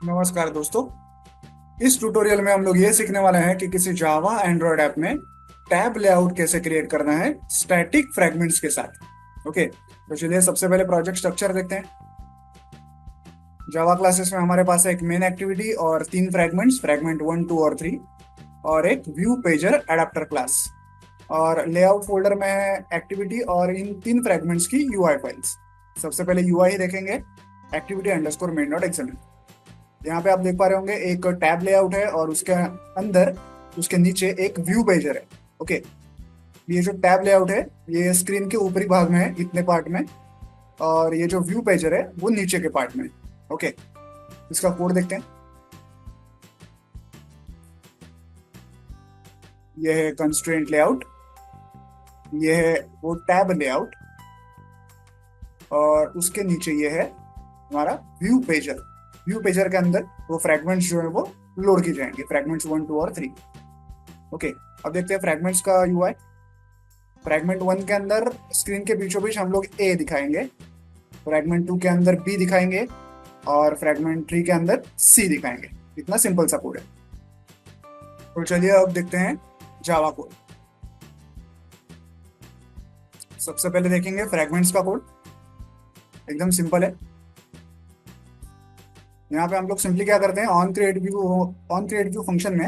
नमस्कार दोस्तों। इस ट्यूटोरियल में हम लोग ये सीखने वाले हैं कि किसी जावा एंड्रॉयड ऐप में टैब लेआउट कैसे क्रिएट करना है स्टैटिक फ्रैगमेंट्स के साथ। ओके, तो चलिए सबसे पहले प्रोजेक्ट स्ट्रक्चर देखते हैं। जावा क्लासेस में हमारे पास है एक मेन एक्टिविटी और तीन फ्रैगमेंट्स, फ्रैगमेंट 1, 2 और 3, और एक व्यू पेजर एडाप्टर क्लास। और लेआउट फोल्डर में है एक्टिविटी और इन तीन फ्रैगमेंट्स की यूआई फाइल्स। सबसे पहले यूआई देखेंगे, activity underscore main dot XML. यहाँ पे आप देख पा रहे होंगे एक टैब लेआउट है और उसके अंदर उसके नीचे एक व्यू पेजर है। ओके, ये जो टैब लेआउट है ये स्क्रीन के ऊपरी भाग में है इतने पार्ट में, और ये जो व्यू पेजर है वो नीचे के पार्ट में। ओके, इसका कोड देखते हैं। ये है कंस्ट्रेंट लेआउट, ये है वो टैब लेआउट, और उसके नीचे ये है हमारा व्यू पेजर। व्यू पेजर के अंदर वो फ्रैगमेंट्स जो है वो लोड की जाएंगे, फ्रैगमेंट्स 1, 2 और 3। ओके, अब देखते हैं फ्रैगमेंट्स का यूआई। फ्रैगमेंट 1 के अंदर स्क्रीन के बीचों बीच हम लोग ए दिखाएंगे, फ्रैगमेंट 2 के अंदर बी दिखाएंगे, और फ्रैगमेंट 3 के अंदर सी दिखाएंगे। इतना सिंपल सा कोड है। तो चलिए अब देखते हैं जावा कोड। सबसे पहले देखेंगे फ्रैगमेंट्स का कोड, एकदम सिंपल है। यहाँ पे हम लोग सिंपली क्या करते हैं, ऑन क्रिएट व्यू फंक्शन में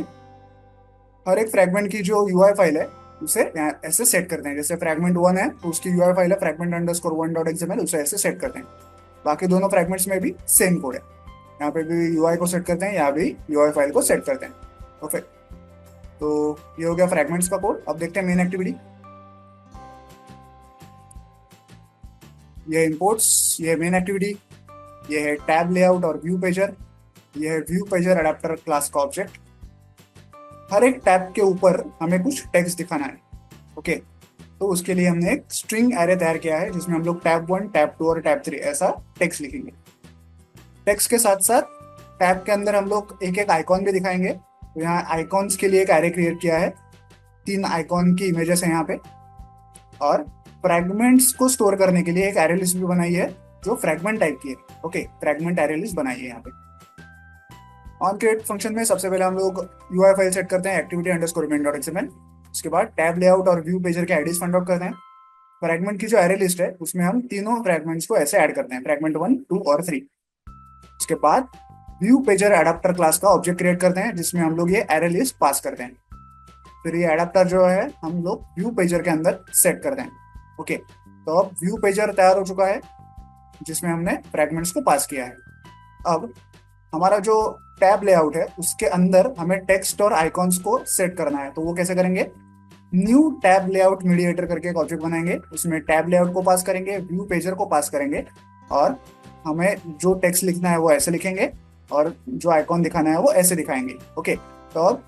हर एक फ्रैगमेंट की जो यूआई फाइल है उसे यहाँ ऐसे सेट करते हैं। जैसे फ्रैगमेंट 1 है तो उसकी यूआई फाइल है फ्रैगमेंट अंडरस्कोर 1 डॉट एक्सएमएल, उसे ऐसे सेट करते हैं। बाकी दोनों फ्रैगमेंट्स में भी सेम कोड है, यहाँ पे भी यूआई को सेट करते हैं, यहाँ भी यूआई फाइल को सेट करते हैं। ओके, तो ये हो गया फ्रैगमेंट्स का कोड। अब देखते हैं मेन एक्टिविटी। ये इंपोर्ट्स, ये मेन एक्टिविटी, ये है टैब लेआउट और व्यू पेजर, ये है व्यू पेजर अडेप्टर क्लास का ऑब्जेक्ट। हर एक टैब के ऊपर हमें कुछ टेक्स्ट दिखाना है। ओके, तो उसके लिए हमने एक स्ट्रिंग एरे तैयार किया है जिसमें हम लोग टैब 1, टैब 2 और टैब 3 ऐसा टेक्स्ट लिखेंगे। टेक्स्ट के साथ साथ टैब के अंदर हम लोग एक एक आइकॉन भी दिखाएंगे। तो यहाँ आइकॉन्स के लिए एक एरे क्रिएट किया है, 3 आइकॉन की इमेजेस है यहाँ पे। और फ्रैगमेंट्स को स्टोर करने के लिए एक एरे लिस्ट भी बनाई है जो फ्रैगमेंट टाइप की है। ओके, फ्रैगमेंट एरे लिस्ट बनाई है यहाँ पे। ऑन क्रिएट फंक्शन में सबसे पहले हम लोग यूआई फाइल सेट करते हैं, activity underscore main dot XML. उसके बाद टैब लेआउट और व्यू पेजर के आईडीज फाइंड आउट करते हैं। फ्रैगमेंट की जो एरे लिस्ट है उसमें हम तीनों फ्रैगमेंट्स को ऐसे ऐड करते हैं, फ्रैगमेंट 1, 2 और 3। उसके बाद व्यू पेजर एडाप्टर क्लास का ऑब्जेक्ट क्रिएट करते हैं जिसमें हम लोग ये एरे लिस्ट पास करते हैं। फिर ये एडाप्टर जो है हम लोग व्यू पेजर के अंदर सेट करते हैं। ओके, तो अब व्यू पेजर तैयार हो चुका है जिसमें हमने फ्रैगमेंट्स को पास किया है। अब हमारा जो टैब लेआउट है उसके अंदर हमें टेक्स्ट और आइकॉन्स को सेट करना है। तो वो कैसे करेंगे, न्यू टैब लेआउट मीडिएटर करके एक ऑब्जेक्ट बनाएंगे, उसमें टैब लेआउट को पास करेंगे, व्यू पेजर को पास करेंगे, और हमें जो टेक्स्ट लिखना है वो ऐसे लिखेंगे और जो आइकॉन दिखाना है वो ऐसे दिखाएंगे। ओके, तो अब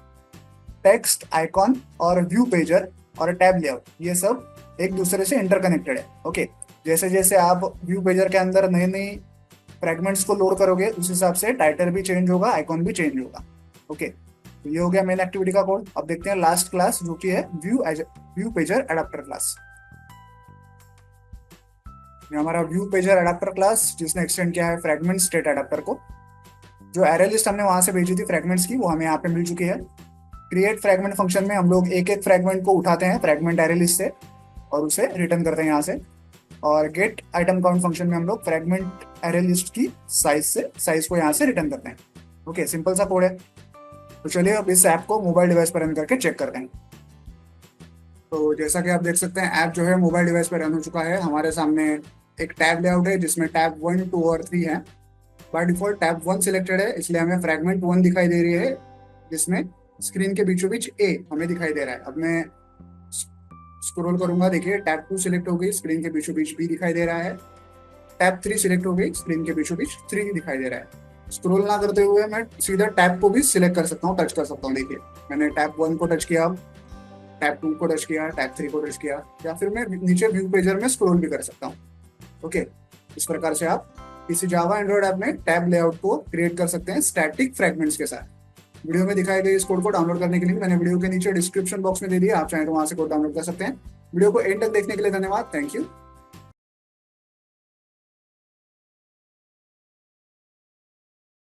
टेक्स्ट, आइकॉन और व्यू पेजर और टैब लेआउट ये सब एक दूसरे से इंटरकनेक्टेड है। ओके, जैसे जैसे आप व्यू पेजर के अंदर नई नई फ्रैगमेंट्स को लोड करोगे उस हिसाब से टाइटल भी चेंज होगा, आइकॉन भी चेंज होगा। ओके, तो ये हो गया मेन एक्टिविटी का कोड। अब देखते हैं लास्ट क्लास जो कि है व्यू पेजर एडाप्टर क्लास। ये हमारा व्यू पेजर एडाप्टर क्लास जिसने एक्सटेंड किया है फ्रैगमेंट स्टेट एडाप्टर को। जो एरे लिस्ट हमने वहां से भेजी थी फ्रैगमेंट्स की वो हमें यहाँ पे मिल चुकी है। क्रिएट फ्रैगमेंट फंक्शन में हम लोग एक एक फ्रैगमेंट को उठाते हैं फ्रैगमेंट एरे लिस्ट से और उसे रिटर्न करते हैं यहाँ से। और गेट आइटम काउंट फंक्शन में हम लोग फ्रैगमेंट एरे लिस्ट की साइज को यहाँ से रिटर्न करते हैं। ओके, सिंपल सा कोड है। तो चलिए अब इस ऐप को मोबाइल डिवाइस पर रन करके चेक करते हैं। तो जैसा कि आप देख सकते हैं ऐप जो है मोबाइल डिवाइस पर रन हो चुका है। हमारे सामने एक टैब लेआउट है जिसमें टैब 1, 2 और 3 है। बाय डिफॉल्ट टैब 1 सिलेक्टेड है इसलिए हमें फ्रैगमेंट 1 दिखाई दे रही है जिसमें स्क्रीन के बीचों बीच ए हमें दिखाई दे रहा है। अब मैं स्क्रॉल करूंगा, देखिए टैब 2 सिलेक्ट हो गई, स्क्रीन के बीचों बीच बी दिखाई दे रहा है। टैब 3 सिलेक्ट हो गई, स्क्रीन के बीचों बीच 3 दिखाई दे रहा है। स्क्रॉल ना करते हुए मैं सीधा टैब को भी सिलेक्ट कर सकता हूँ, टच कर सकता हूँ। देखिए मैंने टैब 1 को टच किया, टैब 2 को टच किया, टैब 3 को टच किया, या फिर मैं नीचे व्यू पेजर में स्क्रॉल भी कर सकता हूँ। ओके, इस प्रकार से आप किसी जावा एंड्रॉइड ऐप में टैब लेआउट को क्रिएट कर सकते हैं स्टैटिक फ्रैगमेंट्स के साथ। वीडियो में दिखाए गए इस कोड को डाउनलोड करने के लिए मैंने वीडियो के नीचे डिस्क्रिप्शन बॉक्स में दे दिया, आप चाहें तो वहां से कोड डाउनलोड कर सकते हैं। वीडियो को एंड तक देखने के लिए धन्यवाद, थैंक यू।